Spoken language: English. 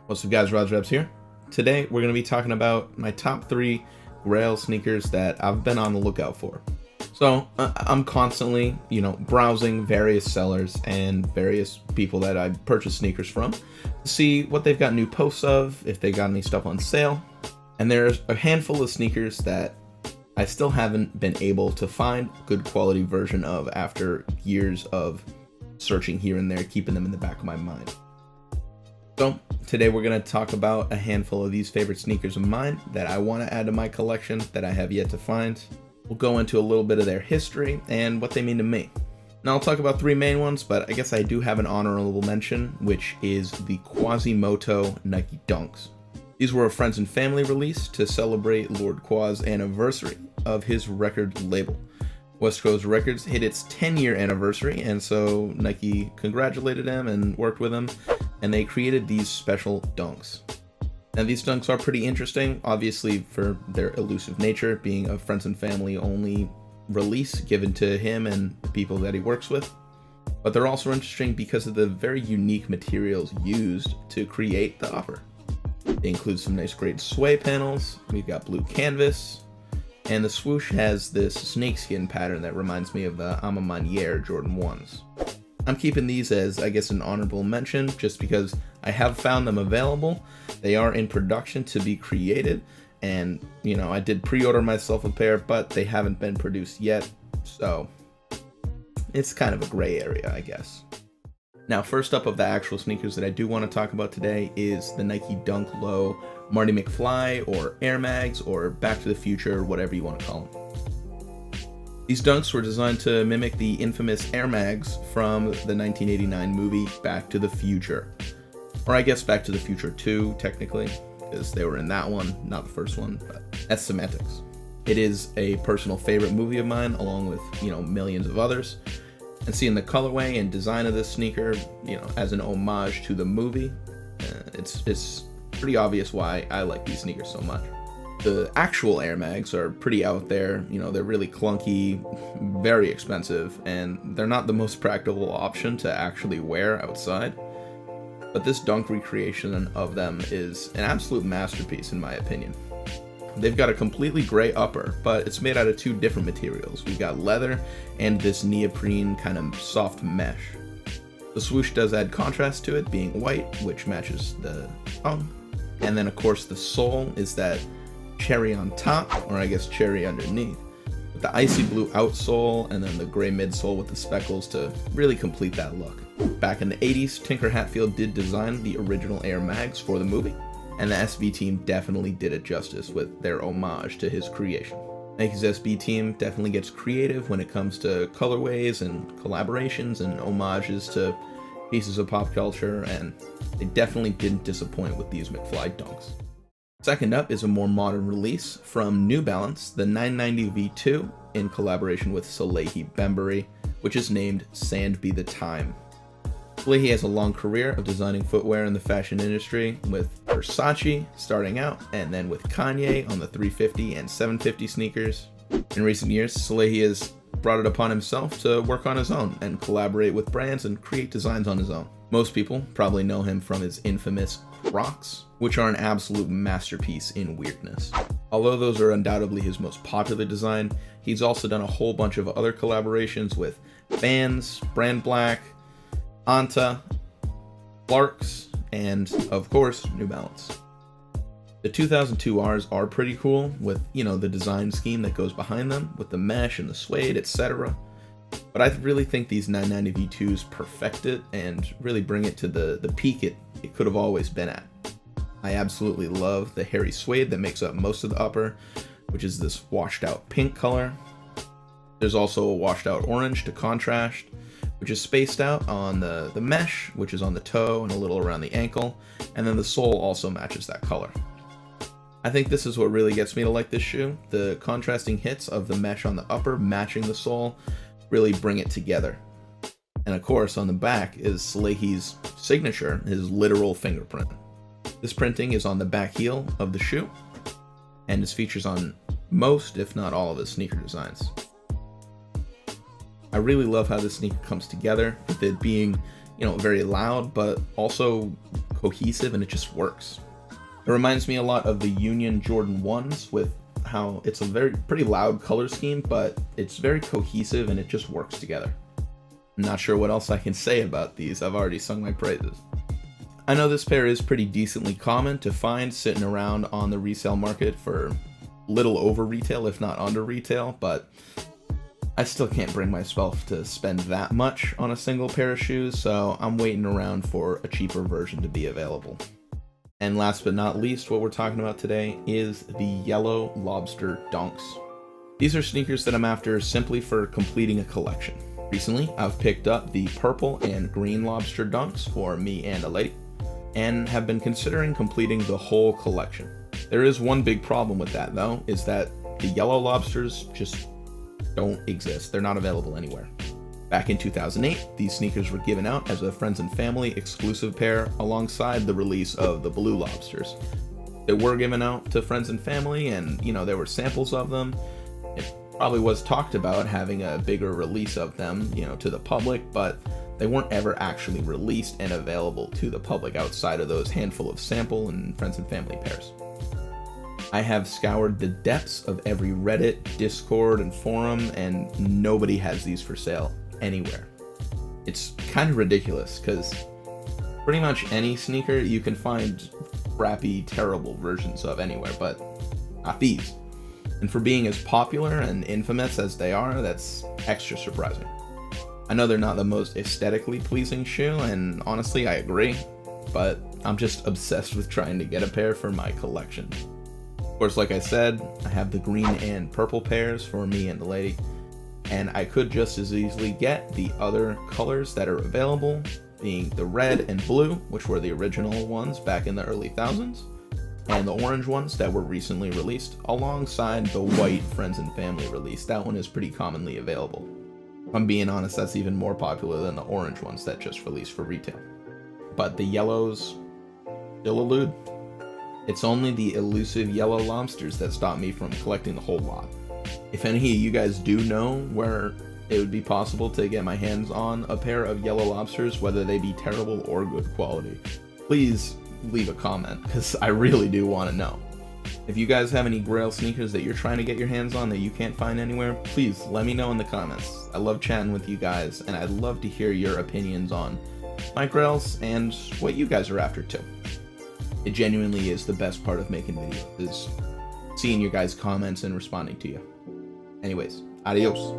What's up guys, Rebs here. Today we're going to be talking about my top 3 Grail sneakers that I've been on the lookout for. So I'm constantly, browsing various sellers and various people that I purchase sneakers from to see what they've got new posts of, if they got any stuff on sale. And there's a handful of sneakers that I still haven't been able to find a good quality version of after years of searching here and there, keeping them in the back of my mind. So today we're going to talk about a handful of these favorite sneakers of mine that I want to add to my collection that I have yet to find. We'll go into a little bit of their history and what they mean to me. Now I'll talk about 3 main ones, but I guess I do have an honorable mention, which is the Quasimoto Nike Dunks. These were a friends and family release to celebrate Lord Quas' anniversary of his record label. West Coast Records hit its 10-year anniversary, and so Nike congratulated him and worked with him, and they created these special dunks. Now these dunks are pretty interesting, obviously for their elusive nature, being a friends and family only release given to him and the people that he works with. But they're also interesting because of the very unique materials used to create the upper. They include some nice grade sway panels, we've got blue canvas, and the swoosh has this snakeskin pattern that reminds me of the Ama Maniere Jordan 1s. I'm keeping these as, I guess, an honorable mention just because I have found them available. They are in production to be created, and, I did pre-order myself a pair, but they haven't been produced yet, so it's kind of a gray area, I guess. Now, first up of the actual sneakers that I do want to talk about today is the Nike Dunk Low Marty McFly, or Air Mags, or Back to the Future, whatever you want to call them. These dunks were designed to mimic the infamous Air Mags from the 1989 movie Back to the Future. Or I guess Back to the Future 2, technically, because they were in that one, not the first one, but that's semantics. It is a personal favorite movie of mine, along with, millions of others. And seeing the colorway and design of this sneaker, as an homage to the movie, it's pretty obvious why I like these sneakers so much. The actual Air Mags are pretty out there, they're really clunky, very expensive, and they're not the most practical option to actually wear outside. But this dunk recreation of them is an absolute masterpiece in my opinion. They've got a completely gray upper, but it's made out of 2 different materials. We've got leather and this neoprene kind of soft mesh. The swoosh does add contrast to it, being white, which matches the tongue. And then of course the sole is that cherry on top, or I guess cherry underneath, with the icy blue outsole and then the gray midsole with the speckles to really complete that look. Back in the 80s, Tinker Hatfield did design the original Air Mags for the movie, and the SB team definitely did it justice with their homage to his creation. Nike's SB team definitely gets creative when it comes to colorways and collaborations and homages to pieces of pop culture, and they definitely didn't disappoint with these McFly dunks. Second up is a more modern release from New Balance, the 990 V2, in collaboration with Salehi Bembury, which is named Sand Be the Time. Salehi has a long career of designing footwear in the fashion industry, with Versace starting out, and then with Kanye on the 350 and 750 sneakers. In recent years, Salehi has brought it upon himself to work on his own and collaborate with brands and create designs on his own. Most people probably know him from his infamous Crocs, which are an absolute masterpiece in weirdness. Although those are undoubtedly his most popular design, he's also done a whole bunch of other collaborations with Vans, Brand Black, Anta, Clarks, and of course, New Balance. The 2002 Rs are pretty cool with, the design scheme that goes behind them with the mesh and the suede, etc. But I really think these 990 V2s perfect it and really bring it to the peak it could have always been at. I absolutely love the hairy suede that makes up most of the upper, which is this washed out pink color. There's also a washed out orange to contrast, which is spaced out on the mesh, which is on the toe and a little around the ankle, and then the sole also matches that color. I think this is what really gets me to like this shoe. The contrasting hits of the mesh on the upper matching the sole really bring it together. And of course, on the back is Salehi's signature, his literal fingerprint. This printing is on the back heel of the shoe, and is features on most, if not all, of his sneaker designs. I really love how this sneaker comes together, with it being, very loud, but also cohesive and it just works. It reminds me a lot of the Union Jordan 1s with how it's a pretty loud color scheme, but it's very cohesive and it just works together. I'm not sure what else I can say about these. I've already sung my praises. I know this pair is pretty decently common to find sitting around on the resale market for little over retail, if not under retail, but I still can't bring myself to spend that much on a single pair of shoes, so I'm waiting around for a cheaper version to be available. And last but not least, what we're talking about today is the Yellow Lobster Dunks. These are sneakers that I'm after simply for completing a collection. Recently, I've picked up the purple and green Lobster Dunks for me and a lady, and have been considering completing the whole collection. There is one big problem with that though, is that the yellow lobsters just don't exist. They're not available anywhere. Back in 2008, these sneakers were given out as a friends and family exclusive pair alongside the release of the blue lobsters. They were given out to friends and family, and there were samples of them. It probably was talked about having a bigger release of them, to the public, but they weren't ever actually released and available to the public outside of those handful of sample and friends and family pairs. I have scoured the depths of every Reddit, Discord, and forum, and nobody has these for sale anywhere. It's kind of ridiculous, because pretty much any sneaker you can find crappy, terrible versions of anywhere, but not these. And for being as popular and infamous as they are, that's extra surprising. I know they're not the most aesthetically pleasing shoe, and honestly I agree, but I'm just obsessed with trying to get a pair for my collection. Of course, like I said, I have the green and purple pairs for me and the lady, and I could just as easily get the other colors that are available, being the red and blue, which were the original ones back in the early thousands, and the orange ones that were recently released, alongside the white friends and family release. That one is pretty commonly available. If I'm being honest, that's even more popular than the orange ones that just released for retail. But the yellows still elude. It's only the elusive yellow lobsters that stop me from collecting the whole lot. If any of you guys do know where it would be possible to get my hands on a pair of yellow lobsters, whether they be terrible or good quality, please leave a comment, because I really do want to know. If you guys have any Grail sneakers that you're trying to get your hands on that you can't find anywhere, please let me know in the comments. I love chatting with you guys, and I'd love to hear your opinions on my Grails and what you guys are after too. It genuinely is the best part of making videos, is seeing your guys' comments and responding to you. Anyways, adios.